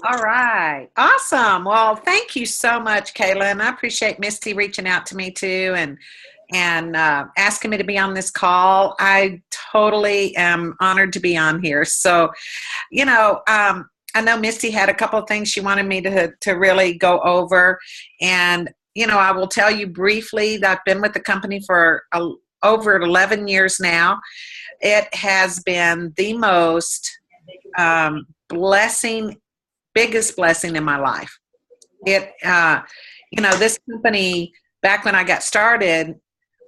All right. Awesome. Well, thank you so much, Kayla. And I appreciate Misty reaching out to me too and asking me to be on this call. I totally am honored to be on here. So, I know Misty had a couple of things she wanted me to really go over. And, I will tell you briefly that I've been with the company for over 11 years now. It has been the most blessing, biggest blessing in my life. This company, back when I got started,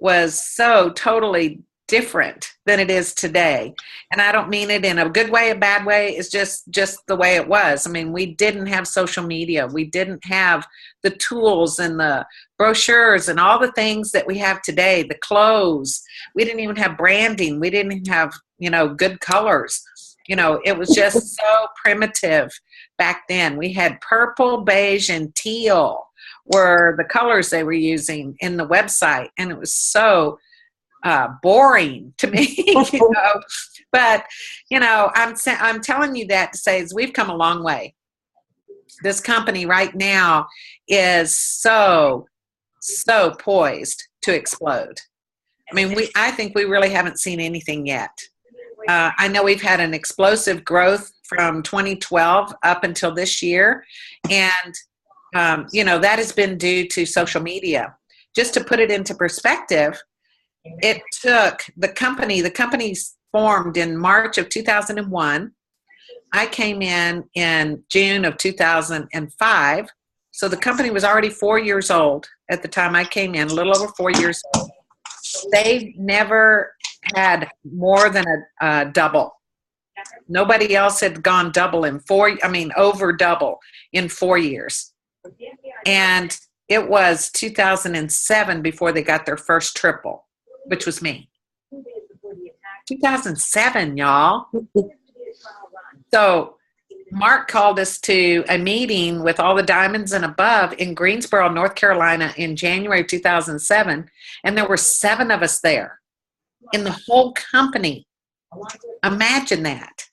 was so totally different than it is today. And I don't mean it in a good way, a bad way. It's just the way it was. I mean, we didn't have social media. We didn't have the tools and the brochures and all the things that we have today, the clothes. We didn't even have branding. We didn't even have, good colors. It was just so primitive back then. We had purple, beige, and teal were the colors they were using in the website. And it was so boring to me, But, I'm telling you that to say is we've come a long way. This company right now is so poised to explode. I mean, I think we really haven't seen anything yet. I know we've had an explosive growth from 2012 up until this year. And, that has been due to social media. Just to put it into perspective, it took the company's formed in March of 2001. I came in June of 2005. So the company was already 4 years old at the time I came in, a little over 4 years old. They never had more than a double. Nobody else had gone double over double in 4 years. And it was 2007 before they got their first triple, which was me. 2007, y'all. So Mark called us to a meeting with all the diamonds and above in Greensboro, North Carolina in January of 2007. And there were 7 of us there in the whole company. Imagine that.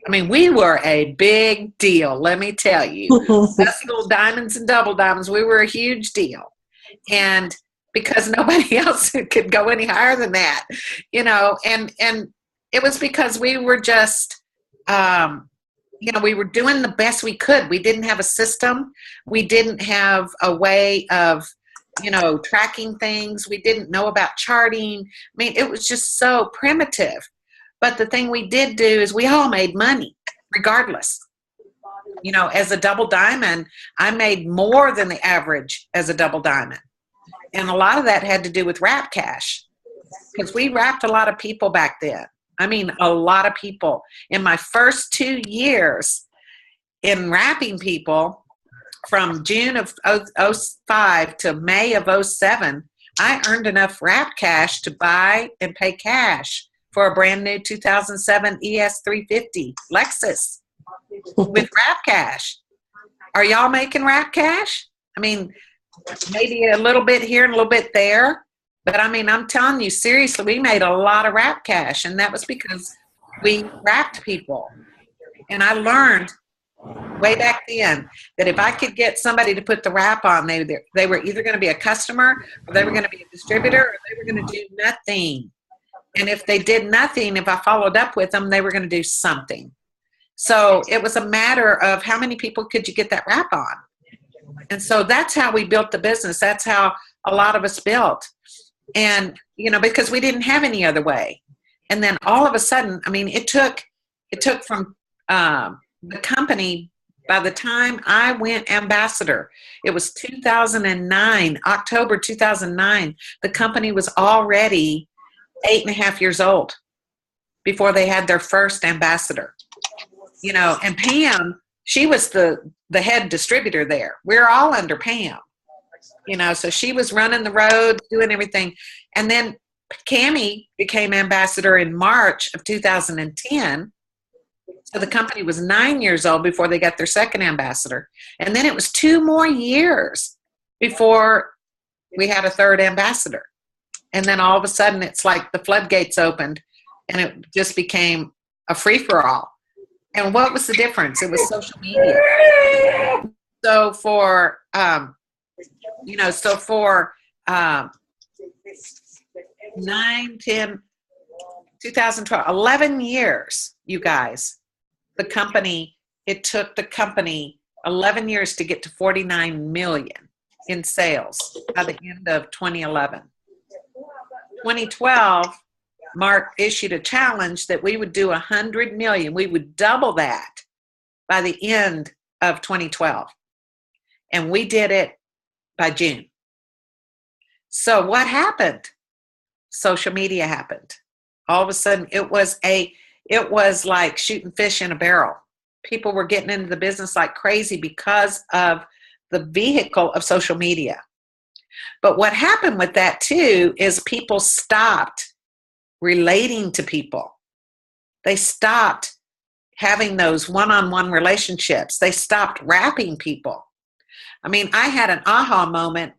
I mean, we were a big deal, let me tell you. Us little diamonds and double diamonds, we were a huge deal. And because nobody else could go any higher than that, and it was because we were just, we were doing the best we could. We didn't have a system. We didn't have a way of, tracking things. We didn't know about charting. I mean, it was just so primitive. But the thing we did do is we all made money regardless. As a double diamond, I made more than the average as a double diamond. And a lot of that had to do with wrap cash because we wrapped a lot of people back then. I mean, a lot of people. In my first 2 years in wrapping people, from June of 05 to May of 07, I earned enough wrap cash to buy and pay cash for a brand new 2007 ES350 Lexus with wrap cash. Are y'all making wrap cash? I mean, maybe a little bit here and a little bit there. But I mean, I'm telling you, seriously, we made a lot of wrap cash. And that was because we wrapped people. And I learned way back then that if I could get somebody to put the wrap on, they were either going to be a customer or they were going to be a distributor or they were going to do nothing. And if they did nothing, if I followed up with them, they were going to do something. So it was a matter of how many people could you get that wrap on? And so that's how we built the business. That's how a lot of us built. And, because we didn't have any other way. And then all of a sudden, I mean, it took from the company, by the time I went ambassador, it was 2009, October 2009, the company was already 8.5 years old before they had their first ambassador. And Pam, she was the head distributor there. We're all under Pam, so she was running the road, doing everything. And then Cammie became ambassador in March of 2010. So the company was 9 years old before they got their second ambassador. And then it was 2 more years before we had a third ambassador. And then all of a sudden, it's like the floodgates opened and it just became a free-for-all. And what was the difference? It was social media. So for, um, 9, 10, 2012, 11 years, you guys, it took the company 11 years to get to 49 million in sales by the end of 2011. 2012, Mark issued a challenge that we would do 100 million. We would double that by the end of 2012. And we did it by June. So what happened? Social media happened. All of a sudden, it was like shooting fish in a barrel. People were getting into the business like crazy because of the vehicle of social media. But what happened with that too is people stopped relating to people. They stopped having those one-on-one relationships. They stopped rapping people. I mean, I had an aha moment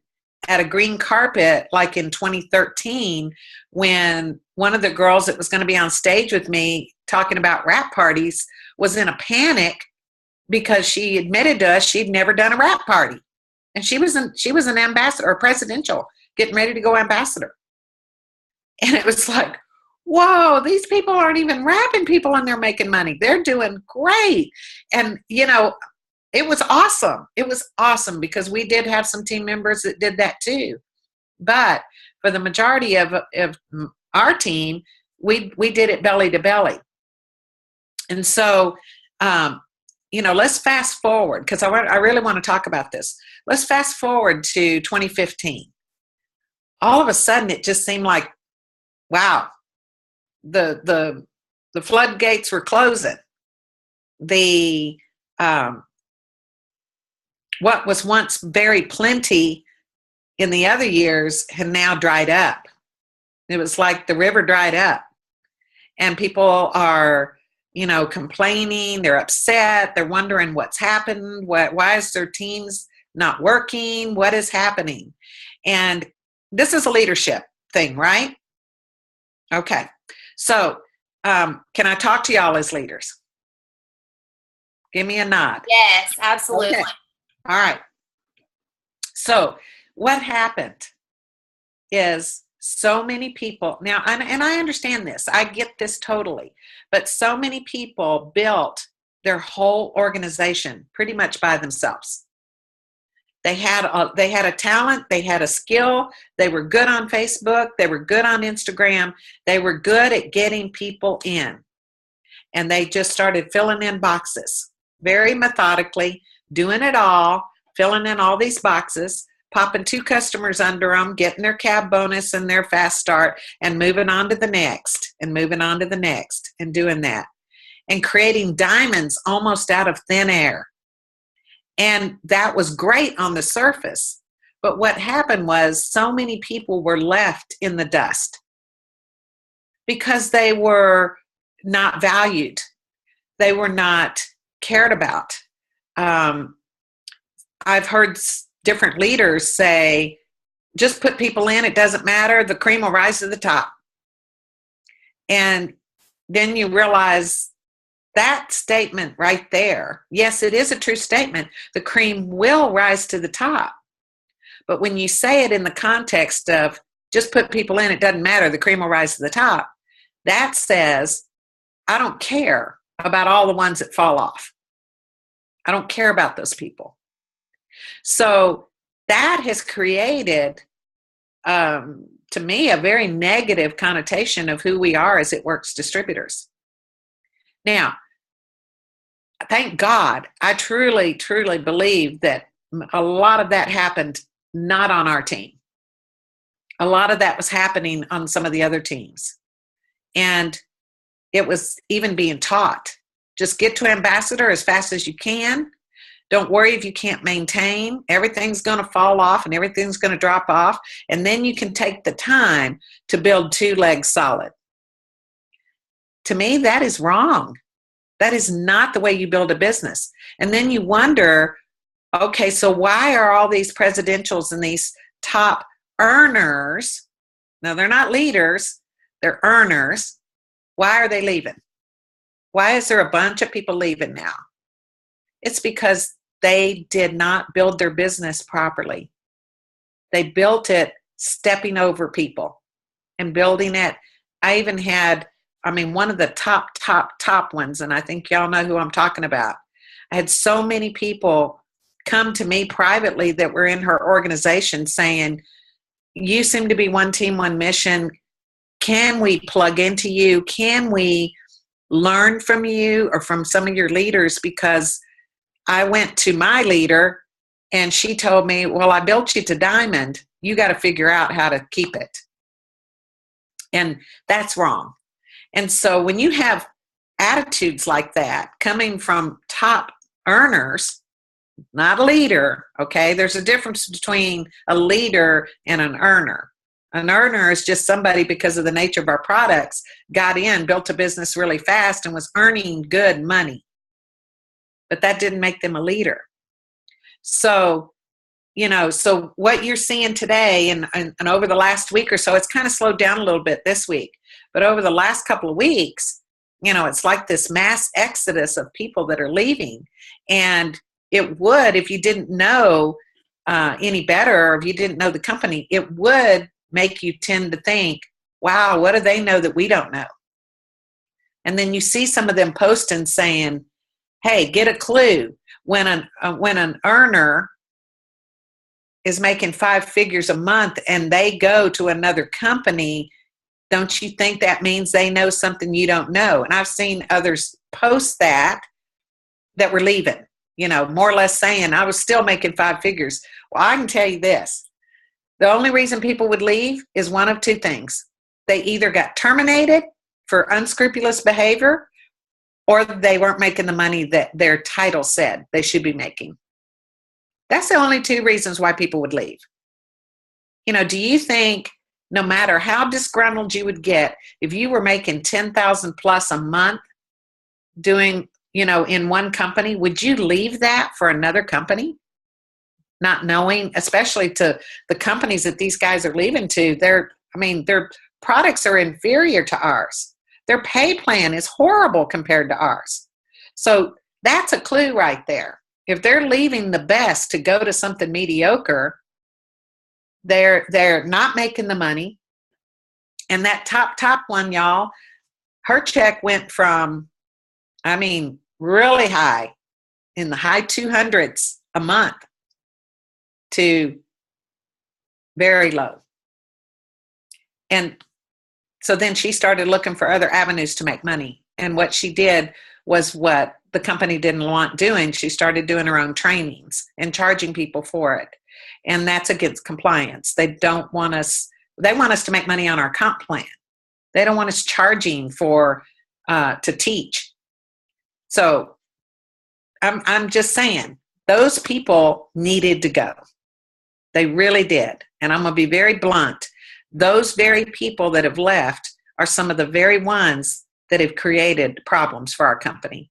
at a green carpet like in 2013 when one of the girls that was going to be on stage with me talking about rap parties was in a panic because she admitted to us she'd never done a rap party. And she was an ambassador, or presidential, getting ready to go ambassador. And it was like, whoa, these people aren't even rapping people and they're making money. They're doing great. And, it was awesome. It was awesome because we did have some team members that did that too. But for the majority of our team, we did it belly to belly. And so, let's fast forward because I really want to talk about this. Let's fast forward to 2015. All of a sudden, it just seemed like, wow, the floodgates were closing. What was once very plenty in the other years had now dried up. It was like the river dried up, and people are, complaining. They're upset. They're wondering what's happened. Why is their teams not working? What is happening? And this is a leadership thing, right? Okay. So, can I talk to y'all as leaders? Give me a nod. Yes, absolutely. Okay. All right. So what happened is so many people now, and I understand this, I get this totally, but so many people built their whole organization pretty much by themselves. They had a talent, they had a skill, they were good on Facebook, they were good on Instagram, they were good at getting people in. And they just started filling in boxes very methodically, doing it all, filling in all these boxes, popping 2 customers under them, getting their cab bonus and their fast start, and moving on to the next, and moving on to the next, and doing that. And creating diamonds almost out of thin air. And that was great on the surface. But what happened was so many people were left in the dust because they were not valued. They were not cared about. I've heard different leaders say, just put people in, it doesn't matter, the cream will rise to the top. And then you realize that statement right there, yes, it is a true statement, the cream will rise to the top. But when you say it in the context of just put people in, it doesn't matter, the cream will rise to the top, that says, I don't care about all the ones that fall off. I don't care about those people. So that has created, to me, a very negative connotation of who we are as It Works distributors. Now, thank God, I truly, truly believe that a lot of that happened not on our team. A lot of that was happening on some of the other teams. And it was even being taught. Just get to ambassador as fast as you can. Don't worry if you can't maintain. Everything's going to fall off and everything's going to drop off. And then you can take the time to build 2 legs solid. To me, that is wrong. That is not the way you build a business. And then you wonder, okay, so why are all these presidentials and these top earners, now they're not leaders, they're earners, why are they leaving? Why is there a bunch of people leaving now? It's because they did not build their business properly. They built it stepping over people and building it. I even had, one of the top ones, and I think y'all know who I'm talking about. I had so many people come to me privately that were in her organization saying, you seem to be one team, one mission. Can we plug into you? Can we learn from you or from some of your leaders? Because I went to my leader and she told me, well, I built you to diamond. You got to figure out how to keep it. And that's wrong. And so when you have attitudes like that coming from top earners, not a leader, okay? There's a difference between a leader and an earner. An earner is just somebody, because of the nature of our products, got in, built a business really fast, and was earning good money. But that didn't make them a leader. So, so what you're seeing today and over the last week or so, it's kind of slowed down a little bit this week. But over the last couple of weeks, it's like this mass exodus of people that are leaving. And it would, if you didn't know any better, or if you didn't know the company, it would make you tend to think, wow, what do they know that we don't know? And then you see some of them posting saying, hey, get a clue. When an earner is making 5 figures a month and they go to another company, don't you think that means they know something you don't know? And I've seen others post that were leaving, more or less saying, I was still making 5 figures. Well, I can tell you this. The only reason people would leave is one of two things. They either got terminated for unscrupulous behavior, or they weren't making the money that their title said they should be making. That's the only 2 reasons why people would leave. Do you think no matter how disgruntled you would get, if you were making $10,000 plus a month doing, in one company, would you leave that for another company? Not knowing, especially to the companies that these guys are leaving to, their products are inferior to ours. Their pay plan is horrible compared to ours. So that's a clue right there. If they're leaving the best to go to something mediocre, they're not making the money. And that top one, y'all, her check went from, really high, in the high 200s a month, to very low. And so then she started looking for other avenues to make money. And what she did was what the company didn't want doing. She started doing her own trainings and charging people for it. And that's against compliance. They want us to make money on our comp plan. They don't want us charging for to teach. So I'm just saying, those people needed to go. They really did. And I'm going to be very blunt. Those very people that have left are some of the very ones that have created problems for our company,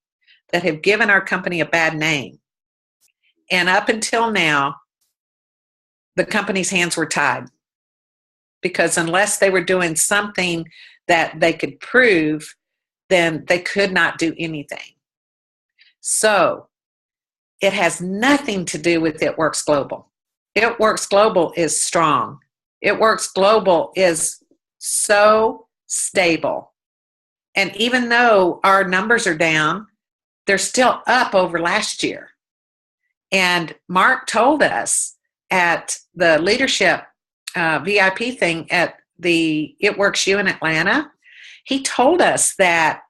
that have given our company a bad name. And up until now, the company's hands were tied, because unless they were doing something that they could prove, then they could not do anything. So it has nothing to do with It Works Global. It Works Global is strong. It Works Global is so stable. And even though our numbers are down, they're still up over last year. And Mark told us at the leadership VIP thing at the It Works U in Atlanta, he told us that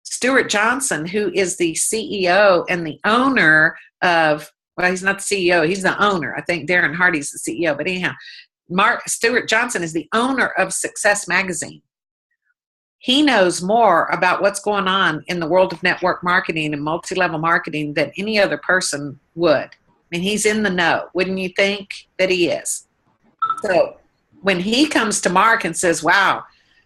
Stuart Johnson, who is the CEO and the owner of, well, he's not the CEO, he's the owner. I think Darren Hardy's the CEO, but anyhow, Stuart Johnson is the owner of Success Magazine. He knows more about what's going on in the world of network marketing and multi-level marketing than any other person would. He's in the know. Wouldn't you think that he is? So when he comes to Mark and says, wow,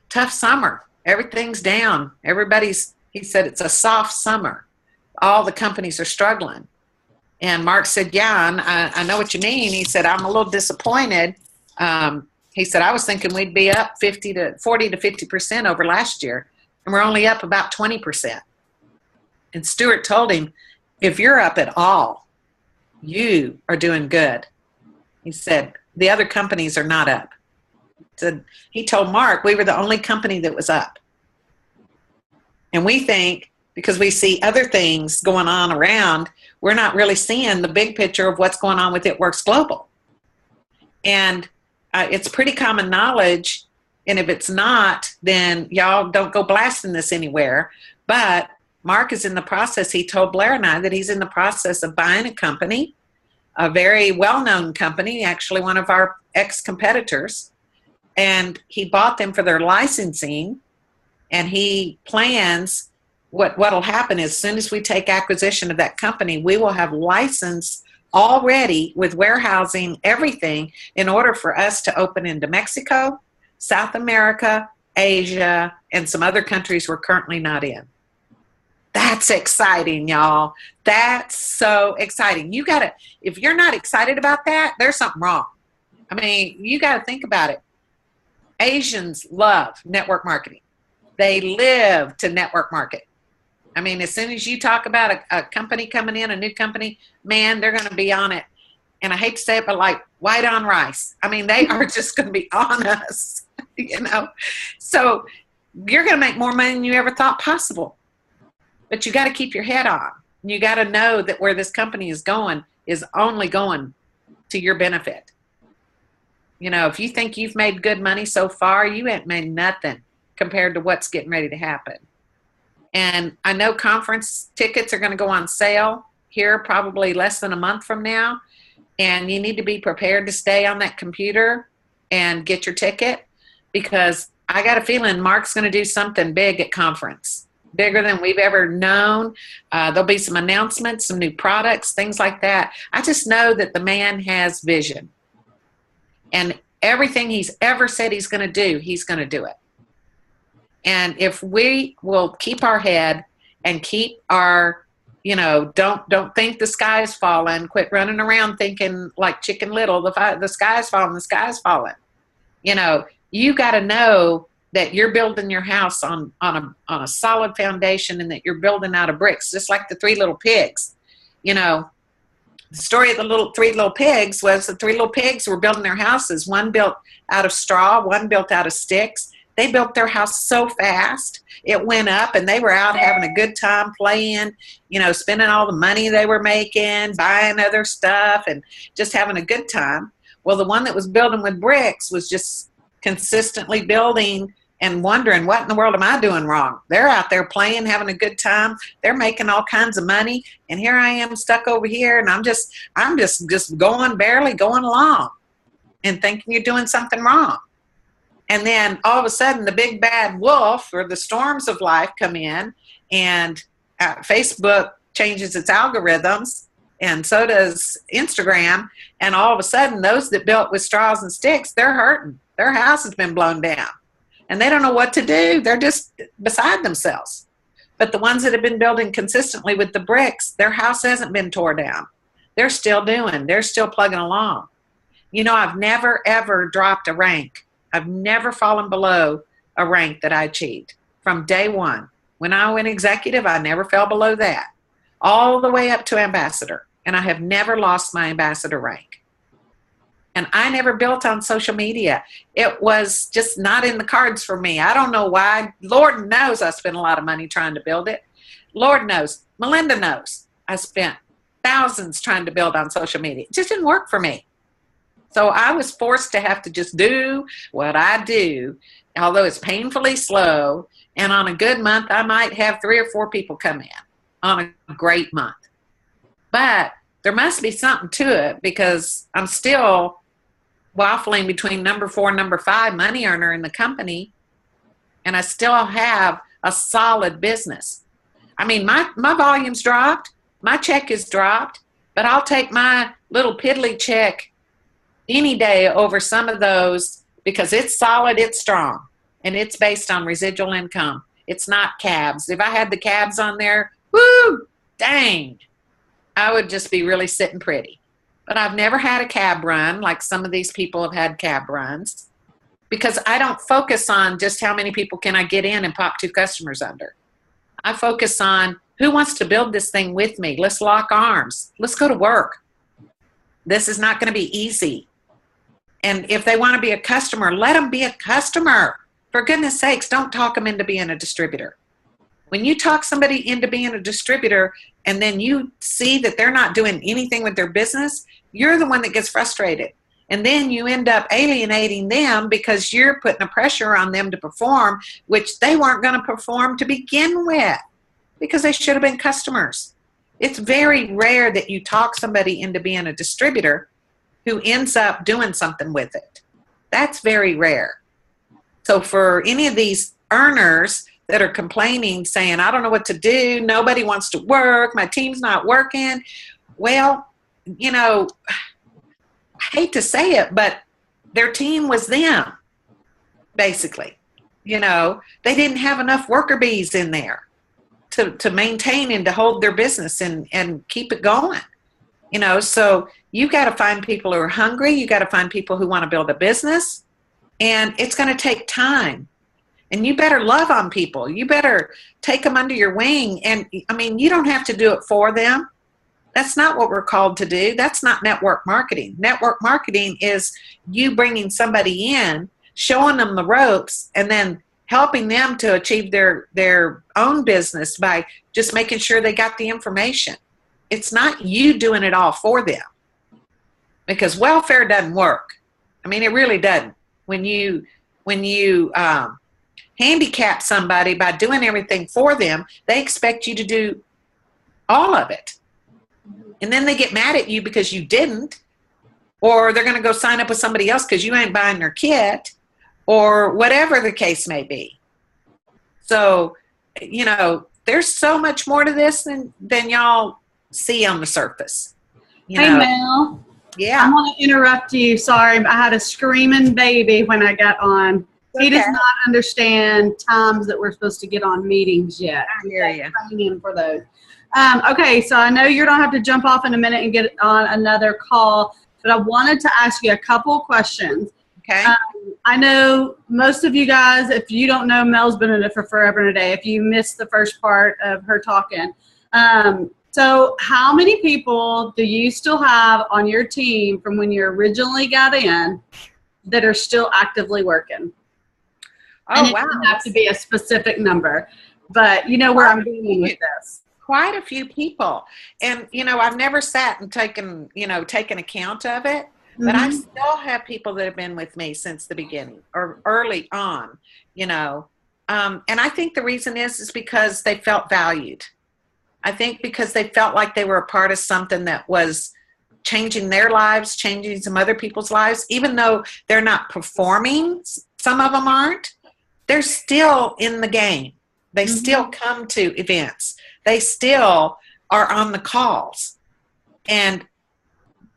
tough summer, everything's down, he said it's a soft summer, all the companies are struggling. And Mark said, yeah, I know what you mean. He said, I'm a little disappointed. He said, I was thinking we'd be up 40 to 50% over last year, and we're only up about 20%. And Stuart told him, if you're up at all, you are doing good. He said, the other companies are not up. So he told Mark we were the only company that was up. And we think, because we see other things going on around, we're not really seeing the big picture of what's going on with It Works Global. And it's pretty common knowledge. And if it's not, then y'all don't go blasting this anywhere. But Mark is in the process. He told Blair and I that he's in the process of buying a company, a very well-known company, actually one of our ex-competitors. And he bought them for their licensing. And he plans, what'll happen is as soon as we take acquisition of that company, we will have license already with warehousing, everything, in order for us to open into Mexico, South America, Asia, and some other countries we're currently not in. That's exciting, y'all. That's so exciting. You gotta, if you're not excited about that, there's something wrong. I mean, you gotta think about it. Asians love network marketing. They live to network market. I mean, as soon as you talk about a company coming in, a new company, man, they're going to be on it. And I hate to say it, but like white on rice. I mean, they are just going to be on us, you know. So you're going to make more money than you ever thought possible. But you got to keep your head on. You got to know that where this company is going is only going to your benefit. You know, if you think you've made good money so far, you ain't made nothing compared to what's getting ready to happen. And I know conference tickets are going to go on sale here probably less than a month from now. And you need to be prepared to stay on that computer and get your ticket, because I got a feeling Mark's going to do something big at conference, bigger than we've ever known. There'll be some announcements, some new products, things like that. I just know that the man has vision. And everything he's ever said he's going to do, he's going to do it. And if we will keep our head and keep our, you know, don't think the sky's falling, quit running around thinking like Chicken Little, the sky's falling, the sky's falling. You know, you got to know that you're building your house on a solid foundation, and that you're building out of bricks, just like the Three Little Pigs. You know, the story of the three little pigs was the three little pigs were building their houses. One built out of straw, one built out of sticks. They built their house so fast, it went up, and they were out having a good time playing, you know, spending all the money they were making, buying other stuff, and just having a good time. Well, the one that was building with bricks was just consistently building and wondering, what in the world am I doing wrong? They're out there playing, having a good time. They're making all kinds of money. And here I am stuck over here, and I'm just barely going along and thinking you're doing something wrong. And then all of a sudden the big bad wolf or the storms of life come in, and Facebook changes its algorithms, and so does Instagram. And all of a sudden those that built with straws and sticks, they're hurting. Their house has been blown down and they don't know what to do. They're just beside themselves. But the ones that have been building consistently with the bricks, their house hasn't been tore down. They're still plugging along. You know, I've never, ever dropped a rank. I've never fallen below a rank that I achieved from day one. When I went executive, I never fell below that, all the way up to ambassador. And I have never lost my ambassador rank. And I never built on social media. It was just not in the cards for me. I don't know why. Lord knows I spent a lot of money trying to build it. Lord knows. Melynda knows. I spent thousands trying to build on social media. It just didn't work for me. So I was forced to have to just do what I do, although it's painfully slow. And on a good month, I might have 3 or 4 people come in on a great month. But there must be something to it, because I'm still waffling between number 4 and number 5 money earner in the company. And I still have a solid business. I mean, my volume's dropped. My check is dropped. But I'll take my little piddly check any day over some of those, because it's solid, it's strong, and it's based on residual income. It's not cabs. If I had the cabs on there, whoo, dang, I would just be really sitting pretty. But I've never had a cab run like some of these people have had cab runs, because I don't focus on just how many people can I get in and pop 2 customers under. I focus on Who wants to build this thing with me? Let's lock arms. Let's go to work. This is not going to be easy. And if they want to be a customer, let them be a customer. For goodness sakes, don't talk them into being a distributor. When you talk somebody into being a distributor and then you see that they're not doing anything with their business, you're the one that gets frustrated. And then you end up alienating them because you're putting a pressure on them to perform, which they weren't going to perform to begin with because they should have been customers. It's very rare that you talk somebody into being a distributor who ends up doing something with it. That's very rare. So for any of these earners that are complaining, saying, I don't know what to do, nobody wants to work, my team's not working, well, you know, I hate to say it, but their team was them, basically. You know, they didn't have enough worker bees in there to maintain and to hold their business and keep it going. You know, so you got to find people who are hungry. You got to find people who want to build a business. And it's going to take time. And you better love on people. You better take them under your wing. And, I mean, you don't have to do it for them. That's not what we're called to do. That's not network marketing. Network marketing is you bringing somebody in, showing them the ropes, and then helping them to achieve their own business by just making sure they got the information. It's not you doing it all for them, because welfare doesn't work. I mean, it really doesn't. When you handicap somebody by doing everything for them, they expect you to do all of it. And then they get mad at you because you didn't, or they're going to go sign up with somebody else because you ain't buying their kit, or whatever the case may be. So, you know, there's so much more to this than y'all see on the surface. Hey, Mel. Yeah. I'm going to interrupt you. Sorry, I had a screaming baby when I got on. Okay. He does not understand times that we're supposed to get on meetings yet. I hear you. Training him for those. Okay, so I know you don't have to jump off in a minute and get on another call, but I wanted to ask you a couple questions. Okay. I know most of you guys, if you don't know, Mel's been in it for forever and a day, if you missed the first part of her talking. So how many people do you still have on your team from when you originally got in that are still actively working? Oh, and it wow. doesn't have to be a specific number, but you know where I'm going with this. Quite a few people. And, you know, I've never sat and taken account of it, but I still have people that have been with me since the beginning or early on, you know. And I think the reason is because they felt valued. I think because they felt like they were a part of something that was changing their lives, changing some other people's lives, even though they're not performing. Some of them aren't. They're still in the game. They still come to events. They still are on the calls. And,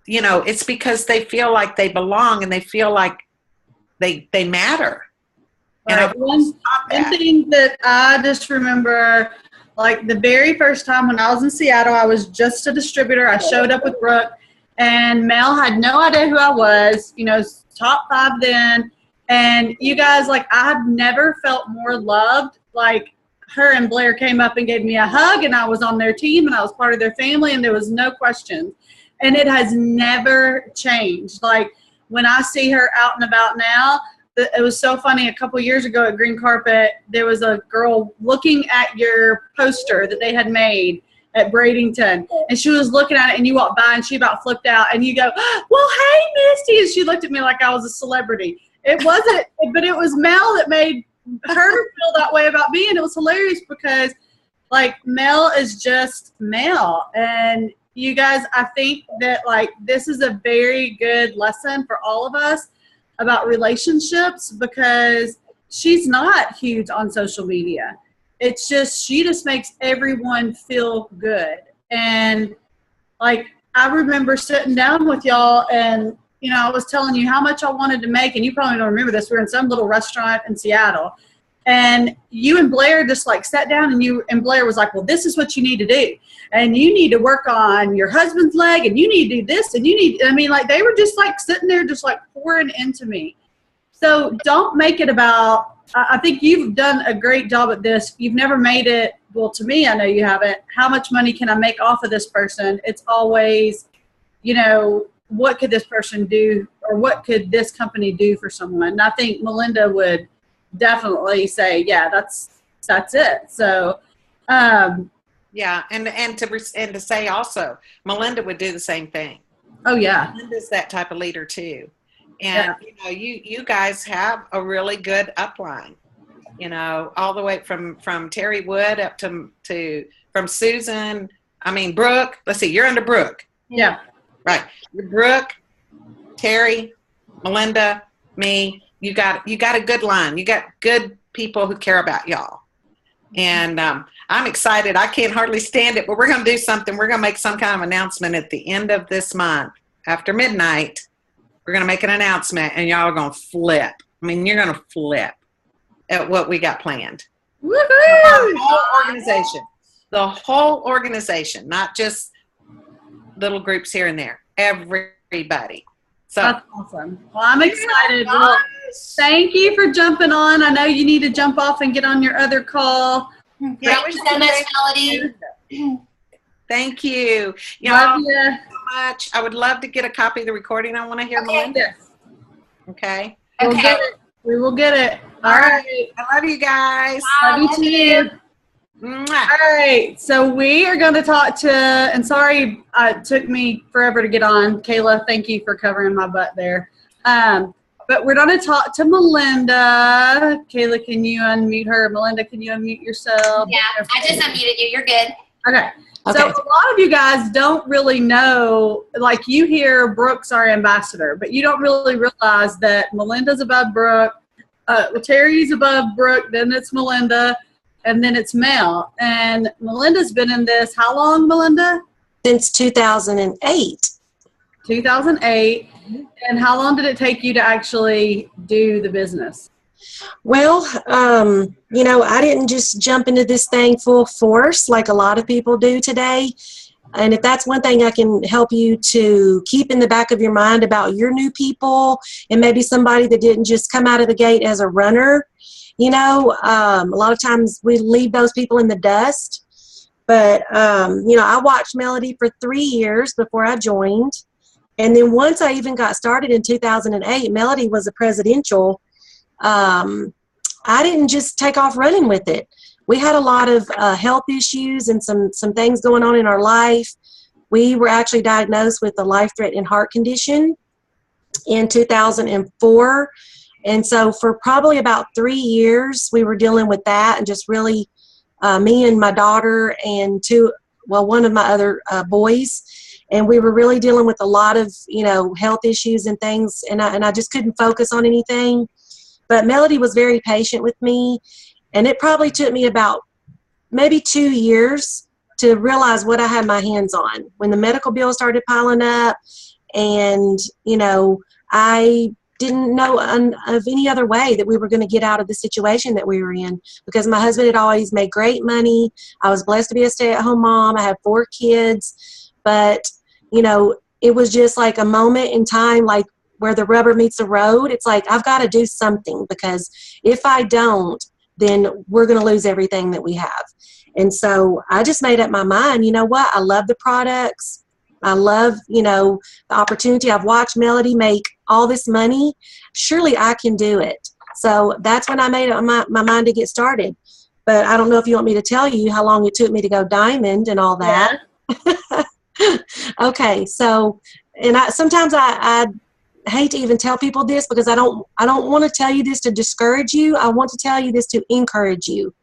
you know, it's because they feel like they belong and they feel like they matter. Right. And one thing that I just remember, like the very first time when I was in Seattle, I was just a distributor. I showed up with Brooke, and Mel had no idea who I was, you know, top 5 then. And you guys, like, I have never felt more loved. Like, her and Blair came up and gave me a hug, and I was on their team, and I was part of their family, and there was no questions. And it has never changed. Like, when I see her out and about now, it was so funny. A couple years ago at Green Carpet, there was a girl looking at your poster that they had made at Bradenton, and she was looking at it, and you walked by, and she about flipped out, and you go, well, hey, Misty, and she looked at me like I was a celebrity. It wasn't, but it was Mel that made her feel that way about me, and it was hilarious because, like, Mel is just Mel, and you guys, I think that, like, this is a very good lesson for all of us about relationships, because she's not huge on social media. It's just, she just makes everyone feel good. And, like, I remember sitting down with y'all, and, you know, I was telling you how much I wanted to make, and you probably don't remember this. We were in some little restaurant in Seattle, and you and Blair just, like, sat down, and Blair was like, well, this is what you need to do, and you need to work on your husband's leg, and you need to do this, and you need, I mean, like, they were just, like, sitting there just, like, pouring into me. So don't make it about I think you've done a great job at this. You've never made it, well, to me, I know you haven't. How much money can I make off of this person? It's always, what could this person do, or what could this company do for someone? And I think Melynda would definitely say, yeah, that's it. So, yeah, and to say also, Melynda would do the same thing. Oh yeah, Melynda's that type of leader too, and you guys have a really good upline. All the way from Terry Wood up to from Susan. I mean Brooke. Let's see, you're under Brooke. Yeah, right. Brooke, Terry, Melynda, me. You got a good line. You got good people who care about y'all. And I'm excited. I can't hardly stand it, but we're going to do something. We're going to make some kind of announcement at the end of this month. After midnight, we're going to make an announcement, and y'all are going to flip. I mean, you're going to flip at what we got planned. Woohoo! The whole organization. The whole organization, not just little groups here and there. Everybody. So that's awesome. Well, I'm excited. Well, thank you for jumping on. I know you need to jump off and get on your other call. Yeah, thank you so much, Melody. Thank you. Love you so much. I would love to get a copy of the recording. I want to hear Melynda. Okay. We'll get it. We will get it. All right. I love you guys. Love you too. All right, so we are going to talk to, and sorry it took me forever to get on. Kayla, thank you for covering my butt there. But we're going to talk to Melynda. Kayla, can you unmute her? Melynda, can you unmute yourself? Yeah, I just unmuted you. You're good. Okay. So a lot of you guys don't really know, like you hear Brooke's our ambassador, but you don't really realize that Melynda's above Brooke, Terry's above Brooke, then it's Melynda, and then it's Mel. And Melynda's been in this, how long, Melynda? Since 2008. 2008. And how long did it take you to actually do the business? Well, I didn't just jump into this thing full force like a lot of people do today. And if that's one thing I can help you to keep in the back of your mind about your new people and maybe somebody that didn't just come out of the gate as a runner, a lot of times we leave those people in the dust. But, I watched Melody for 3 years before I joined. And then once I even got started in 2008, Melody was a presidential. I didn't just take off running with it. We had a lot of health issues and some things going on in our life. We were actually diagnosed with a life-threatening heart condition in 2004. And so for probably about 3 years, we were dealing with that, and just really me and my daughter and one of my other boys. And we were really dealing with a lot of, health issues and things. And I just couldn't focus on anything. But Melody was very patient with me. And it probably took me about maybe 2 years to realize what I had my hands on. When the medical bills started piling up, and, I didn't know of any other way that we were going to get out of the situation that we were in, because my husband had always made great money. I was blessed to be a stay-at-home mom. I had 4 kids. But, it was just like a moment in time, like where the rubber meets the road. It's like, I've got to do something, because if I don't, then we're going to lose everything that we have. And so I just made up my mind, you know what? I love the products. I love, the opportunity. I've watched Melody make all this money. Surely I can do it. So that's when I made up my mind to get started. But I don't know if you want me to tell you how long it took me to go diamond and all that. Yeah. Okay. So, and sometimes I hate to even tell people this, because I don't want to tell you this to discourage you. I want to tell you this to encourage you.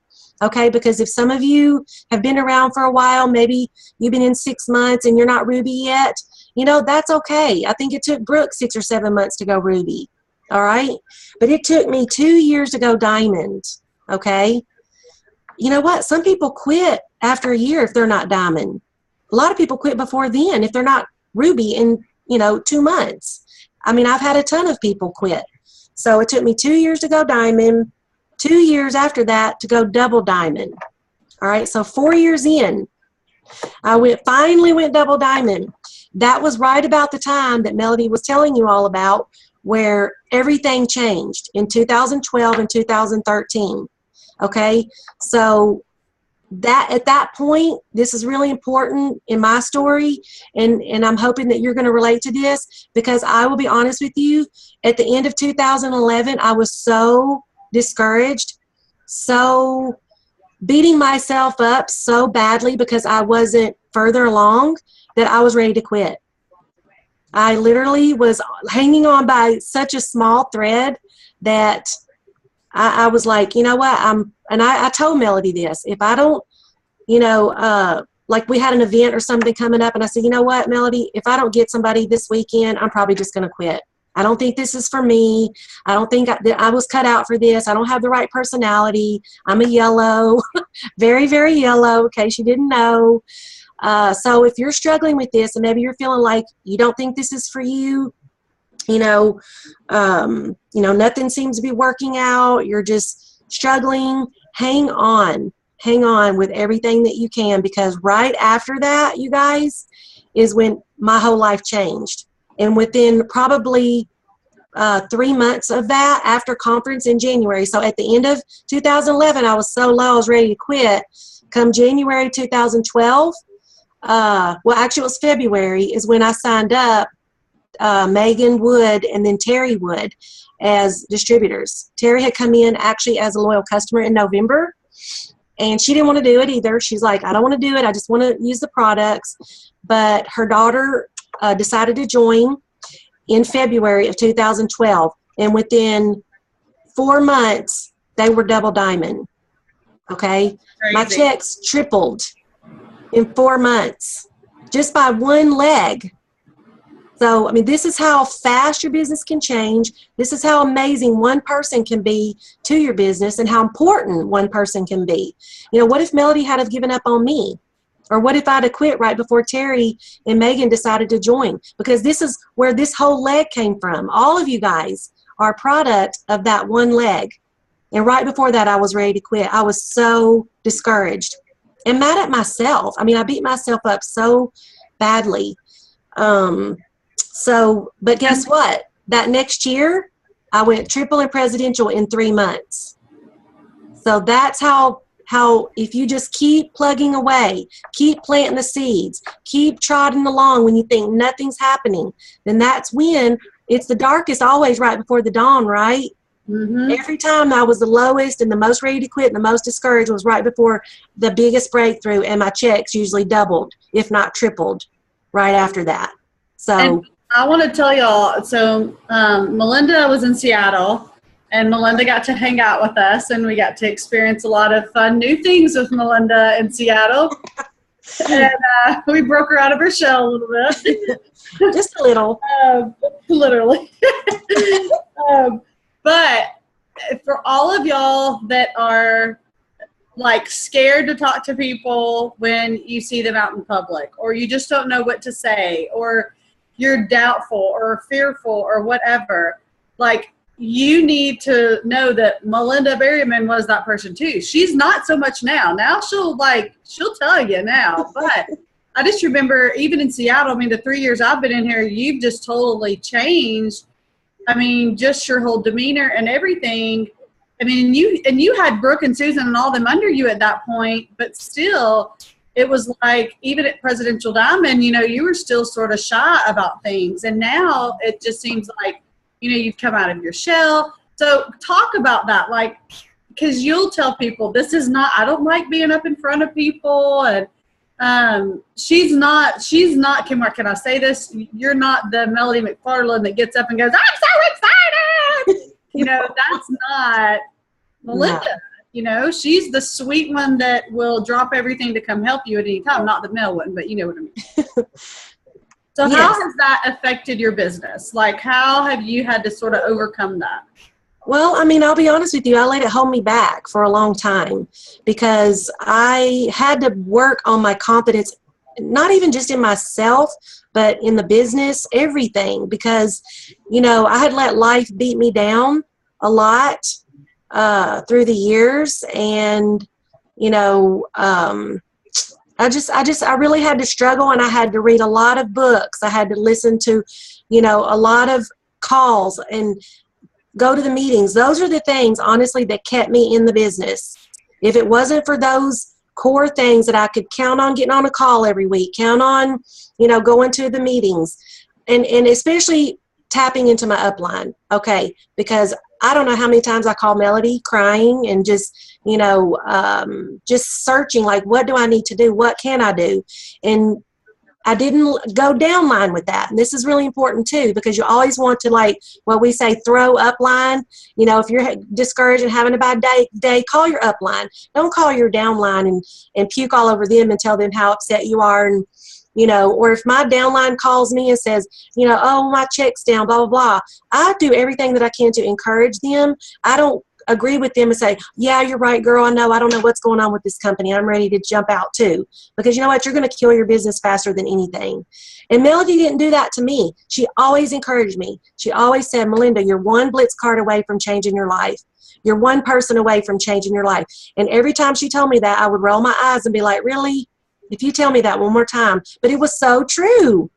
Okay, because if some of you have been around for a while, maybe you've been in 6 months and you're not Ruby yet, that's okay. I think it took Brooke 6 or 7 months to go Ruby. All right, but it took me 2 years to go diamond. Okay, you know what? Some people quit after a year if they're not diamond. A lot of people quit before then if they're not Ruby in 2 months. I mean, I've had a ton of people quit. So it took me 2 years to go diamond, 2 years after that to go double diamond. All right, so 4 years in, I finally went double diamond. That was right about the time that Melody was telling you all about, where everything changed in 2012 and 2013. Okay, so that at that point, this is really important in my story, and I'm hoping that you're going to relate to this, because I will be honest with you, at the end of 2011, I was so discouraged, so beating myself up so badly because I wasn't further along, that I was ready to quit. I literally was hanging on by such a small thread that I was like, you know what, I told Melody this, if I don't, like we had an event or something coming up, and I said, you know what, Melody, if I don't get somebody this weekend, I'm probably just going to quit. I don't think this is for me. I don't think I was cut out for this. I don't have the right personality. I'm a yellow, very, very yellow, in case you didn't know. So if you're struggling with this, and maybe you're feeling like you don't think this is for you, nothing seems to be working out, you're just struggling, hang on with everything that you can, because right after that, you guys, is when my whole life changed. And within probably 3 months of that, after conference in January, so at the end of 2011, I was so low, I was ready to quit. Come January 2012, well, actually it was February, is when I signed up Megan Wood and then Terry Wood as distributors. Terry had come in actually as a loyal customer in November, and she didn't want to do it either. She's like, I don't want to do it. I just want to use the products. But her daughter decided to join in February of 2012, and within 4 months, they were double diamond. Okay? Crazy. My checks tripled in 4 months just by one leg. So, I mean, this is how fast your business can change. This is how amazing one person can be to your business, and how important one person can be. What if Melody had have given up on me? Or what if I'd have quit right before Terry and Megan decided to join? Because this is where this whole leg came from. All of you guys are a product of that one leg. And right before that, I was ready to quit. I was so discouraged and mad at myself. I mean, I beat myself up so badly. But guess what? That next year, I went triple in presidential in 3 months. So that's how if you just keep plugging away, keep planting the seeds, keep trotting along when you think nothing's happening, then that's when it's the darkest, always right before the dawn, right? Mm-hmm. Every time I was the lowest and the most ready to quit and the most discouraged was right before the biggest breakthrough, and my checks usually doubled, if not tripled, right after that. So. And I want to tell y'all, so Melynda was in Seattle, and Melynda got to hang out with us, and we got to experience a lot of fun new things with Melynda in Seattle. And we broke her out of her shell a little bit. Just a little. Literally. But for all of y'all that are like scared to talk to people when you see them out in public, or you just don't know what to say, or you're doubtful or fearful or whatever, like, you need to know that Melynda Berryman was that person too. She's not so much now. Now she'll tell you now. But I just remember, even in Seattle, I mean, the 3 years I've been in here, you've just totally changed. I mean, just your whole demeanor and everything. I mean, you had Brooke and Susan and all them under you at that point, but still, it was like, even at Presidential Diamond, you were still sort of shy about things. And now it just seems like, you've come out of your shell. So talk about that, like, because you'll tell people, this is not, I don't like being up in front of people. And she's not, can I say this? You're not the Melody McFarlane that gets up and goes, I'm so excited. That's not Melynda. No. She's the sweet one that will drop everything to come help you at any time. Not the male one, but you know what I mean. So yes. How has that affected your business? Like, how have you had to sort of overcome that? Well, I mean, I'll be honest with you. I let it hold me back for a long time because I had to work on my confidence, not even just in myself, but in the business, everything. Because, I had let life beat me down a lot through the years. And, I really had to struggle, and I had to read a lot of books. I had to listen to, a lot of calls and go to the meetings. Those are the things, honestly, that kept me in the business. If it wasn't for those core things that I could count on getting on a call every week, count on, going to the meetings, and especially tapping into my upline, okay? Because I don't know how many times I call Melody crying and just, just searching, like, what do I need to do? What can I do? And I didn't go downline with that. And this is really important too, because you always want to, like what we say, throw upline. If you're discouraged and having a bad day, call your upline. Don't call your downline and puke all over them and tell them how upset you are. And, or if my downline calls me and says, oh, my check's down, blah, blah, blah. I do everything that I can to encourage them. I don't agree with them and say, yeah, you're right, girl. I don't know what's going on with this company. I'm ready to jump out too. Because you know what? You're going to kill your business faster than anything. And Melody didn't do that to me. She always encouraged me. She always said, Melynda, you're one blitz card away from changing your life. You're one person away from changing your life. And every time she told me that, I would roll my eyes and be like, really? If you tell me that one more time. But it was so true.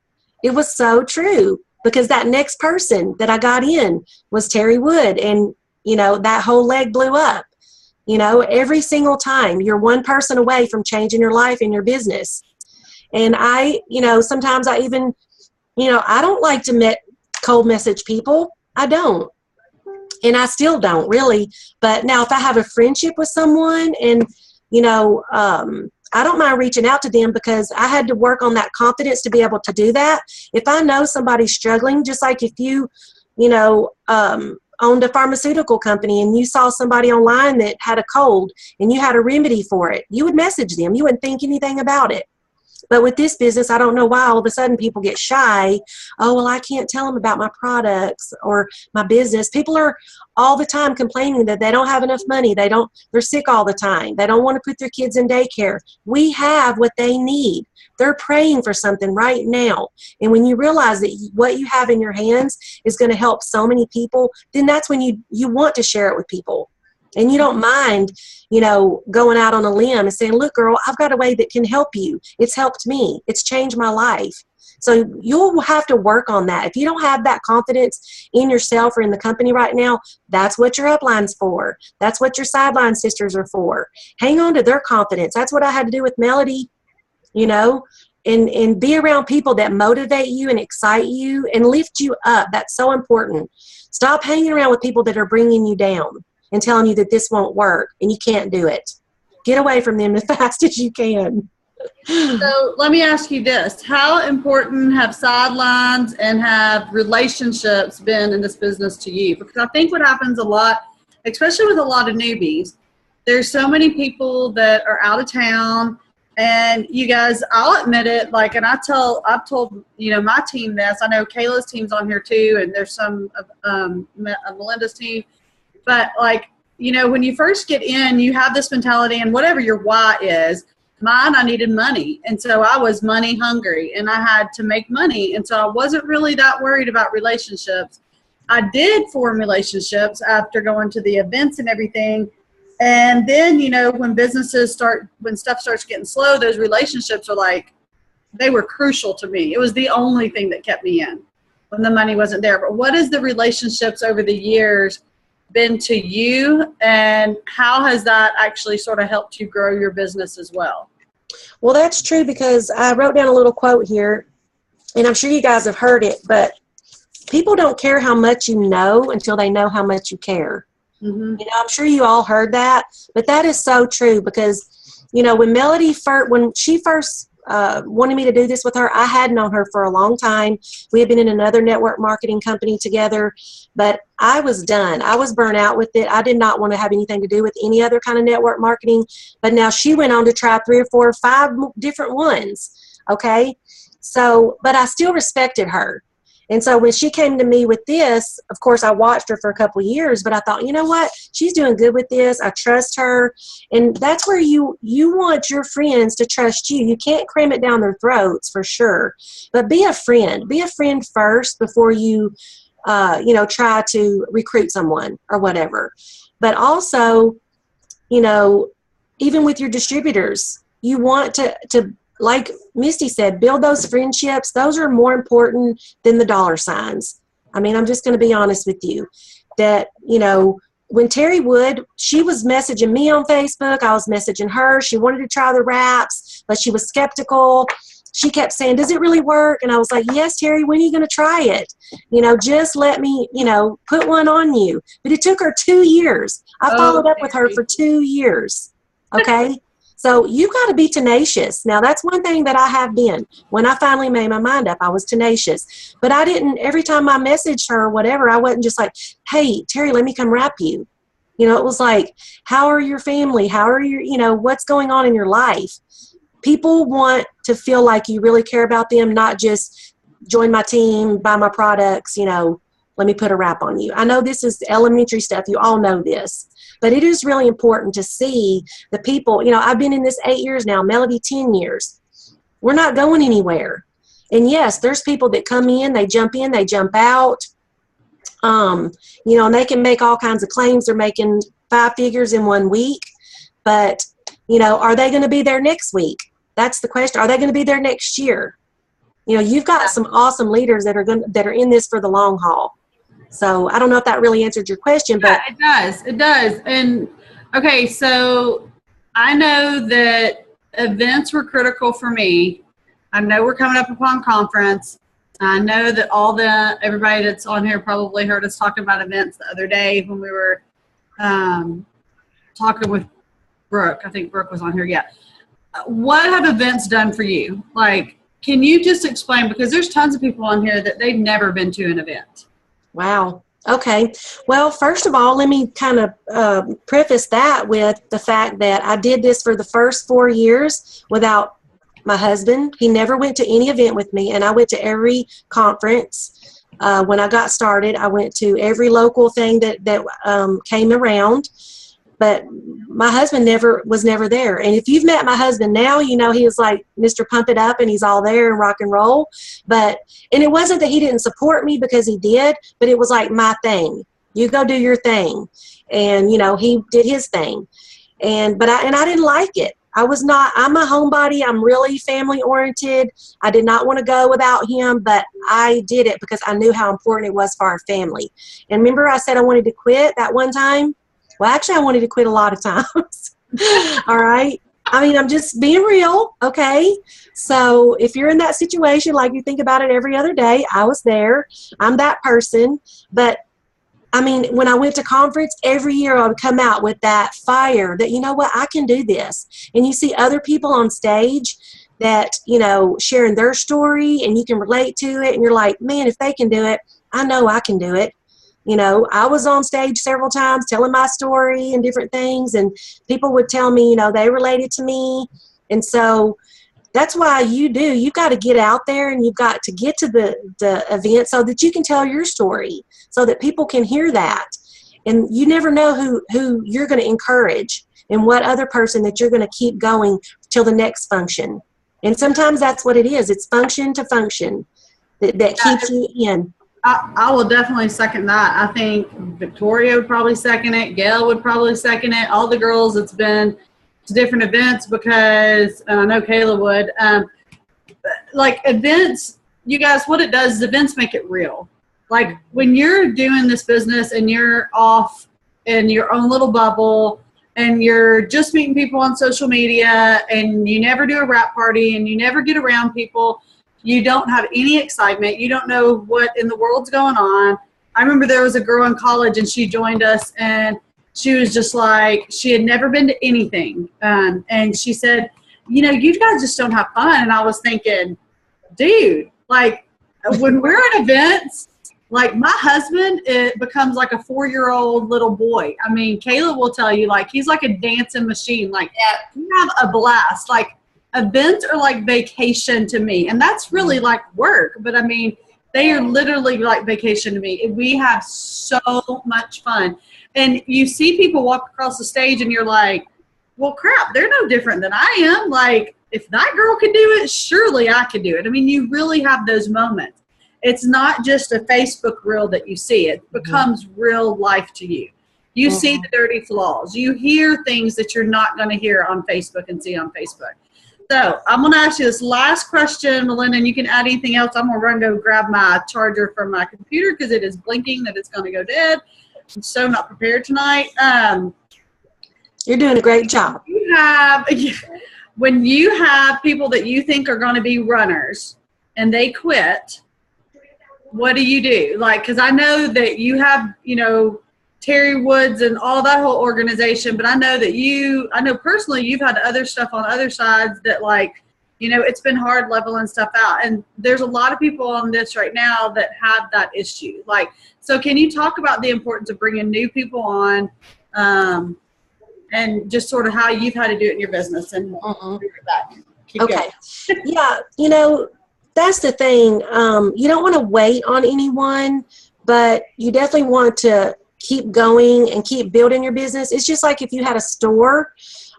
It was so true. Because that next person that I got in was Terry Wood. And that whole leg blew up. Every single time you're one person away from changing your life and your business. And I, sometimes I even, I don't like to cold message people. I don't. And I still don't really. But now if I have a friendship with someone and, I don't mind reaching out to them because I had to work on that confidence to be able to do that. If I know somebody's struggling, just like if you, owned a pharmaceutical company and you saw somebody online that had a cold and you had a remedy for it, you would message them. You wouldn't think anything about it. But with this business, I don't know why all of a sudden people get shy. Oh, well, I can't tell them about my products or my business. People are all the time complaining that they don't have enough money. They're sick all the time. They don't want to put their kids in daycare. We have what they need. They're praying for something right now. And when you realize that what you have in your hands is going to help so many people, then that's when you want to share it with people. And you don't mind, going out on a limb and saying, look, girl, I've got a way that can help you. It's helped me. It's changed my life. So you'll have to work on that. If you don't have that confidence in yourself or in the company right now, that's what your upline's for. That's what your sideline sisters are for. Hang on to their confidence. That's what I had to do with Melody, and be around people that motivate you and excite you and lift you up. That's so important. Stop hanging around with people that are bringing you down and telling you that this won't work and you can't do it. Get away from them as fast as you can. So let me ask you this. How important have sidelines and have relationships been in this business to you? Because I think what happens a lot, especially with a lot of newbies, there's so many people that are out of town. And you guys, I'll admit it, and I've told, my team this. I know Kayla's team's on here too, and there's some of Melynda's team. But when you first get in, you have this mentality, and whatever your why is, mine, I needed money. And so I was money hungry and I had to make money. And so I wasn't really that worried about relationships. I did form relationships after going to the events and everything. And then, when stuff starts getting slow, those relationships are they were crucial to me. It was the only thing that kept me in when the money wasn't there. But what is the relationships over the years been to you, and how has that actually sort of helped you grow your business as well? Well, that's true, because I wrote down a little quote here, and I'm sure you guys have heard it, but people don't care how much you know until they know how much you care. Mm-hmm. I'm sure you all heard that, but that is so true, because, when Melody when she first wanted me to do this with her, I had known her for a long time. We had been in another network marketing company together, but I was done. I was burnt out with it. I did not want to have anything to do with any other kind of network marketing. But now she went on to try 3 or 4 or 5 different ones. Okay. So, but I still respected her. And so when she came to me with this, of course, I watched her for a couple of years, but I thought, you know what? She's doing good with this. I trust her. And that's where you want your friends to trust you. You can't cram it down their throats, for sure. But be a friend. Be a friend first before you, try to recruit someone or whatever. But also, even with your distributors, you want to like Misty said, build those friendships. Those are more important than the dollar signs. I mean, I'm just going to be honest with you that, you know, when Terry Wood, she was messaging me on Facebook. I was messaging her. She wanted to try the wraps, but she was skeptical. She kept saying, does it really work? And I was like, yes, Terry, when are you going to try it? You know, just let me, you know, put one on you. But it took her 2 years. I followed up with her for 2 years. Okay. So you got to be tenacious. Now, that's one thing that I have been. When I finally made my mind up, I was tenacious. But I didn't, every time I messaged her or whatever, I wasn't just like, hey, Terry, let me come wrap you. You know, it was like, how are your family? How are your, you know, what's going on in your life? People want to feel like you really care about them, not just join my team, buy my products, you know, let me put a wrap on you. I know this is elementary stuff. You all know this. But it is really important to see the people. You know, I've been in this 8 years now, Melody 10 years. We're not going anywhere. And yes, there's people that come in, they jump out. You know, and they can make all kinds of claims. They're making 5 figures in 1 week. But, you know, are they going to be there next week? That's the question. Are they going to be there next year? You know, you've got some awesome leaders that are in this for the long haul. So I don't know if that really answered your question, but yeah, it does. And okay, so I know that events were critical for me. I know we're coming up upon conference. I know that everybody that's on here probably heard us talking about events the other day when we were talking with Brooke. I think Brooke was on here. Yeah. What have events done for you? Like, can you just explain? Because there's tons of people on here that they've never been to an event. wow. Okay. Well, first of all, let me kind of preface that with the fact that I did this for the first 4 years without my husband. He never went to any event with me, and I went to every conference. When I got started, I went to every local thing that came around. But my husband was never there. And if you've met my husband now, you know he was like Mr. Pump It Up, and he's all there and rock and roll. And it wasn't that he didn't support me, because he did, but it was like my thing. You go do your thing. And, you know, he did his thing. But I didn't like it. I'm a homebody. I'm really family oriented. I did not want to go without him, but I did it because I knew how important it was for our family. And remember I said I wanted to quit that one time? Well, actually, I wanted to quit a lot of times. All right. I mean, I'm just being real. Okay. So if you're in that situation, like you think about it every other day, I was there. I'm that person. But I mean, when I went to conference, every year I would come out with that fire that, you know what, I can do this. And you see other people on stage that, you know, sharing their story, and you can relate to it. And you're like, man, if they can do it, I know I can do it. You know, I was on stage several times telling my story and different things, and people would tell me, you know, they related to me. And so that's why you've got to get out there, and you've got to get to the event so that you can tell your story, so that people can hear that. And you never know who you're going to encourage and what other person that you're going to keep going till the next function. And sometimes that's what it is. It's function to function that keeps you in. I will definitely second that. I think Victoria would probably second it. Gail would probably second it. All the girls that's been to different events, because I know Kayla would. Like events, you guys, what it does is events make it real. Like when you're doing this business and you're off in your own little bubble and you're just meeting people on social media and you never do a wrap party and you never get around people, you don't have any excitement. You don't know what in the world's going on. I remember there was a girl in college and she joined us and she was just like, she had never been to anything. And she said, you know, you guys just don't have fun. And I was thinking, dude, like when we're at events, like my husband, it becomes like a 4-year-old little boy. I mean, Kayla will tell you, like, he's like a dancing machine. Like, we have a blast. Like, events are like vacation to me, and that's really like work, but I mean they are literally like vacation to me. We have so much fun, and you see people walk across the stage and you're like, well crap, they're no different than I am. Like if that girl could do it, surely I could do it. I mean, you really have those moments. It's not just a Facebook reel that you see. It becomes real life to you. You see the dirty flaws. You hear things that you're not going to hear on Facebook and see on Facebook. So I'm going to ask you this last question, Melynda, and you can add anything else. I'm going to run go grab my charger from my computer because it is blinking that it's going to go dead. I'm so not prepared tonight. You're doing a great job. When you have people that you think are going to be runners and they quit, what do you do? Like, because I know that you have, Terry Woods and all that whole organization, but I know that I know personally you've had other stuff on other sides that, like, it's been hard leveling stuff out. And there's a lot of people on this right now that have that issue. Like, so can you talk about the importance of bringing new people on, and just sort of how you've had to do it in your business and keep okay. going. Yeah, that's the thing. You don't want to wait on anyone, but you definitely want to keep going and keep building your business. It's just like if you had a store,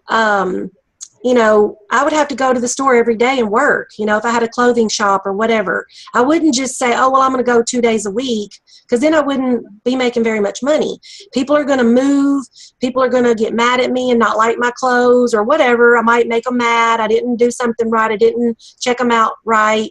I would have to go to the store every day and work, if I had a clothing shop or whatever. I wouldn't just say, oh, well, I'm going to go 2 days a week, because then I wouldn't be making very much money. People are going to move. People are going to get mad at me and not like my clothes or whatever. I might make them mad. I didn't do something right. I didn't check them out right.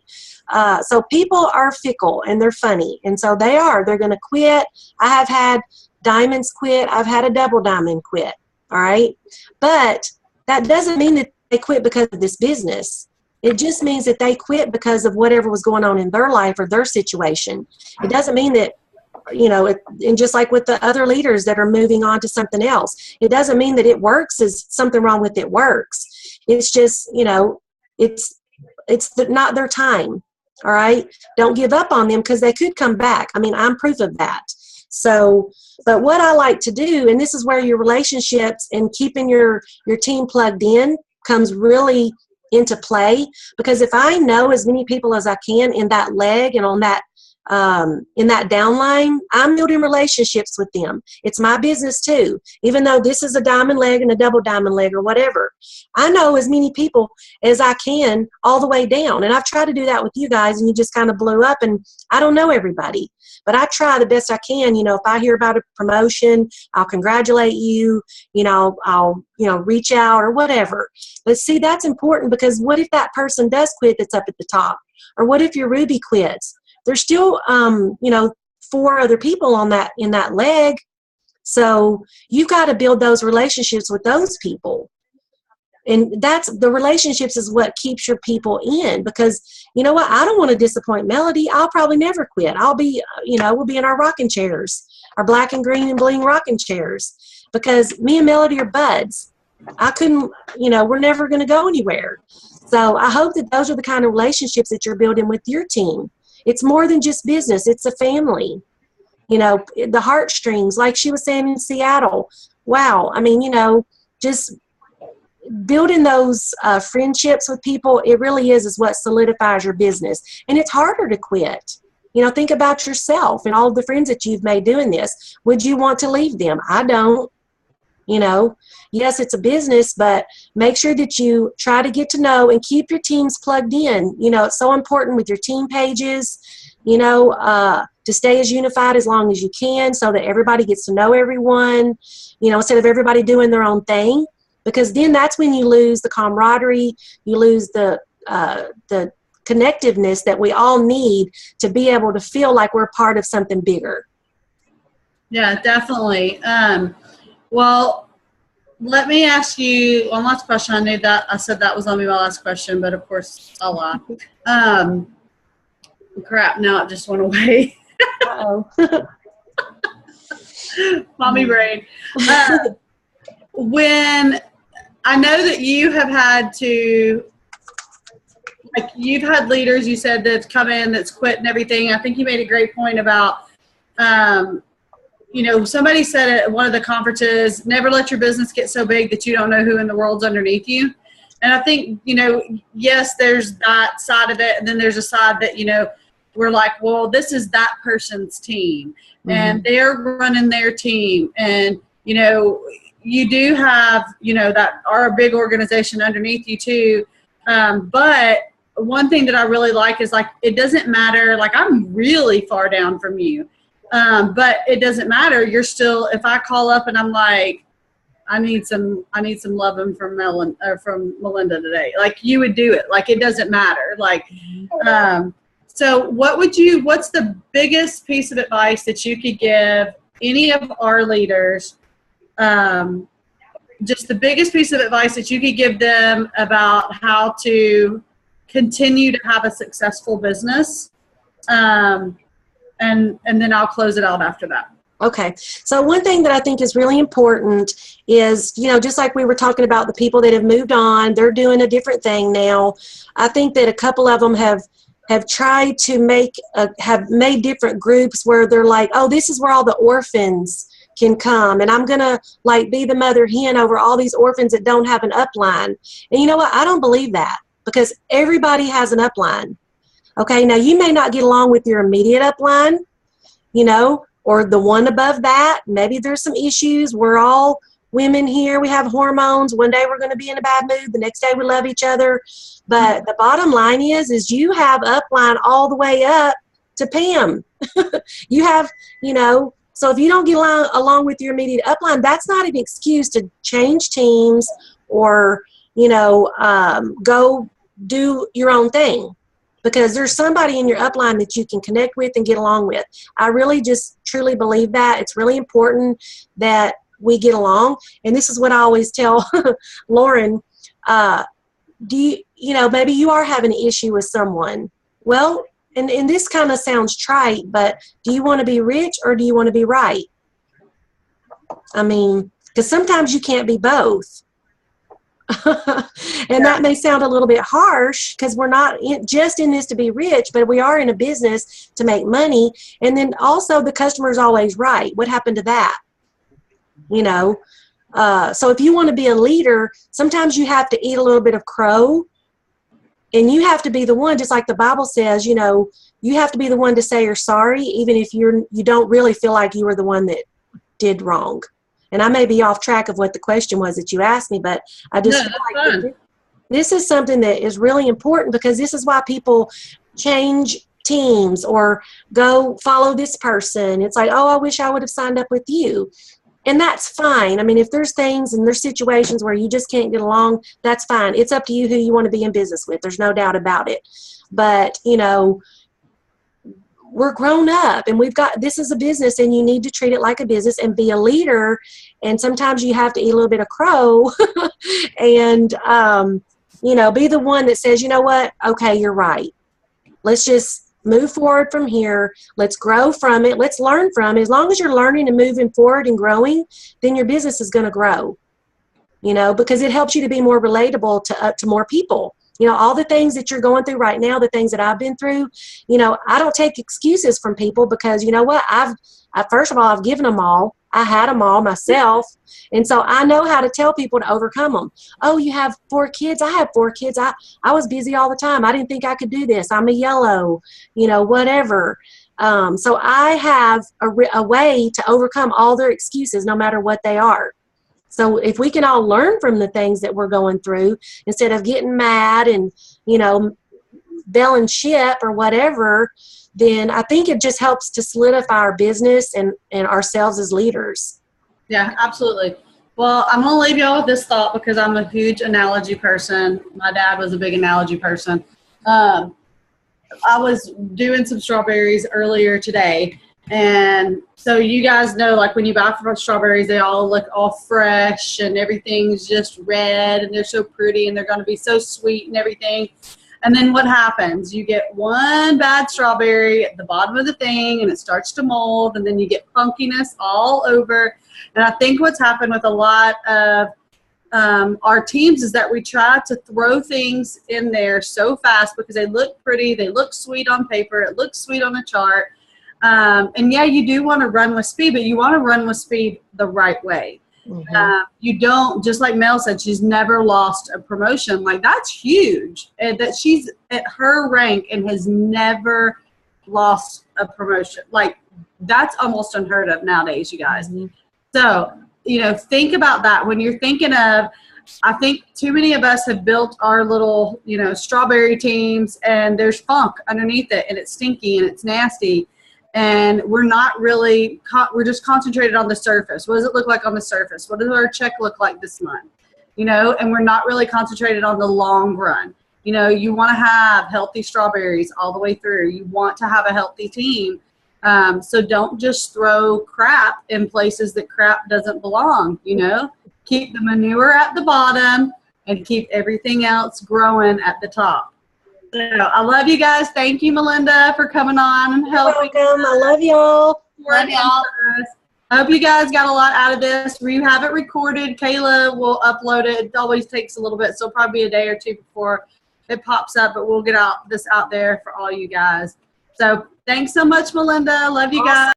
So people are fickle and they're funny. And so they're going to quit. I have had diamonds quit. I've had a double diamond quit. All right. But that doesn't mean that they quit because of this business. It just means that they quit because of whatever was going on in their life or their situation. It doesn't mean that, and just like with the other leaders that are moving on to something else, it doesn't mean that it works. Is something wrong with it works. It's just, it's not their time. All right. Don't give up on them because they could come back. I mean, I'm proof of that. So, but what I like to do, and this is where your relationships and keeping your team plugged in comes really into play, because if I know as many people as I can in that leg and on that in that downline, I'm building relationships with them. It's my business too. Even though this is a diamond leg and a double diamond leg or whatever, I know as many people as I can all the way down. And I've tried to do that with you guys, and you just kind of blew up, and I don't know everybody, but I try the best I can. If I hear about a promotion, I'll congratulate you, I'll reach out or whatever. But see, that's important, because what if that person does quit that's up at the top? Or what if your Ruby quits? There's still, 4 other people in that leg. So you've got to build those relationships with those people. And the relationships is what keeps your people in, because you know what? I don't want to disappoint Melody. I'll probably never quit. I'll be, we'll be in our rocking chairs, our black and green and bling rocking chairs, because me and Melody are buds. I couldn't, we're never going to go anywhere. So I hope that those are the kind of relationships that you're building with your team. It's more than just business. It's a family. The heartstrings, like she was saying in Seattle. Wow. I mean, just building those friendships with people, it really is what solidifies your business. And it's harder to quit. Think about yourself and all the friends that you've made doing this. Would you want to leave them? I don't. Yes, it's a business, but make sure that you try to get to know and keep your teams plugged in. It's so important with your team pages, to stay as unified as long as you can, so that everybody gets to know everyone, instead of everybody doing their own thing, because then that's when you lose the camaraderie, you lose the connectiveness that we all need to be able to feel like we're part of something bigger. Yeah, definitely. Well, let me ask you one last question. I knew that I said that was going to be my last question, but of course I'll lie. Crap, now it just went away. Uh-oh. Mommy brain. When I know that you have had to, like, you've had leaders, you said, that's come in, that's quit and everything. I think you made a great point about, somebody said at one of the conferences, never let your business get so big that you don't know who in the world's underneath you. And I think, yes, there's that side of it. And then there's a side that, we're like, well, this is that person's team, and they're running their team. And, you do have, that are a big organization underneath you too. But one thing that I really like is, like, it doesn't matter. Like, I'm really far down from you. But it doesn't matter. You're still, if I call up and I'm like, I need some loving from Melynda today. Like, you would do it. Like, it doesn't matter. Like, so what's the biggest piece of advice that you could give any of our leaders? Just the biggest piece of advice that you could give them about how to continue to have a successful business. And then I'll close it out after that. Okay. So one thing that I think is really important is, just like we were talking about the people that have moved on, they're doing a different thing now. I think that a couple of them have tried to have made different groups where they're like, oh, this is where all the orphans can come, and I'm going to be the mother hen over all these orphans that don't have an upline. And you know what? I don't believe that, because everybody has an upline. Okay. Now, you may not get along with your immediate upline, or the one above that. Maybe there's some issues. We're all women here. We have hormones. One day we're going to be in a bad mood. The next day we love each other. But the bottom line is you have upline all the way up to Pam. You have, so if you don't get along with your immediate upline, that's not an excuse to change teams or, go do your own thing. Because there's somebody in your upline that you can connect with and get along with. I really just truly believe that. It's really important that we get along. And this is what I always tell Lauren. Maybe you are having an issue with someone. Well, and this kind of sounds trite, but do you want to be rich or do you want to be right? I mean, because sometimes you can't be both. And that may sound a little bit harsh, because we're not just in this to be rich, but we are in a business to make money. And then also the customer is always right. What happened to that? So if you want to be a leader, sometimes you have to eat a little bit of crow, and you have to be the one, just like the Bible says, you have to be the one to say you're sorry, even if you don't really feel like you were the one that did wrong. And I may be off track of what the question was that you asked me, but I just feel like this is something that is really important, because this is why people change teams or go follow this person. It's like, oh, I wish I would have signed up with you. And that's fine. I mean, if there's things and there's situations where you just can't get along, that's fine. It's up to you who you want to be in business with. There's no doubt about it. But, we're grown up, and this is a business, and you need to treat it like a business and be a leader. And sometimes you have to eat a little bit of crow and, be the one that says, you know what? Okay, you're right. Let's just move forward from here. Let's grow from it. Let's learn from it. As long as you're learning and moving forward and growing, then your business is going to grow, because it helps you to be more relatable to more people. All the things that you're going through right now, the things that I've been through, I don't take excuses from people, because you know what? First of all, I've given them all. I had them all myself. And so I know how to tell people to overcome them. Oh, you have 4 kids? I have 4 kids. I was busy all the time. I didn't think I could do this. I'm a yellow, whatever. So I have a way to overcome all their excuses, no matter what they are. So if we can all learn from the things that we're going through, instead of getting mad and, belling ship or whatever, then I think it just helps to solidify our business and ourselves as leaders. Yeah, absolutely. Well, I'm going to leave y'all with this thought, because I'm a huge analogy person. My dad was a big analogy person. I was doing some strawberries earlier today. And so you guys know, like, when you buy from strawberries, they all look all fresh and everything's just red and they're so pretty and they're going to be so sweet and everything. And then what happens? You get one bad strawberry at the bottom of the thing and it starts to mold, and then you get funkiness all over. And I think what's happened with a lot of our teams is that we try to throw things in there so fast because they look pretty, they look sweet on paper, it looks sweet on a chart. And yeah, you do want to run with speed, but you want to run with speed the right way. Mm-hmm. You don't, just like Mel said, she's never lost a promotion. Like, that's huge. And that she's at her rank and has never lost a promotion. Like, that's almost unheard of nowadays, you guys. Mm-hmm. So, think about that when you're thinking of, I think too many of us have built our little, strawberry teams, and there's funk underneath it, and it's stinky and it's nasty. and we're not really, we're just concentrated on the surface. What does it look like on the surface? What does our check look like this month? You know, and we're not really concentrated on the long run. You know, you want to have healthy strawberries all the way through. You want to have a healthy team. So don't just throw crap in places that crap doesn't belong, you know. Keep the manure at the bottom and keep everything else growing at the top. So I love you guys. Thank you, Melynda, for coming on and helping. You're welcome. I love y'all. Love y'all. I hope you guys got a lot out of this. We have it recorded. Kayla will upload it. It always takes a little bit, so probably a day or two before it pops up, but we'll get this out there for all you guys. So thanks so much, Melynda. Love you guys.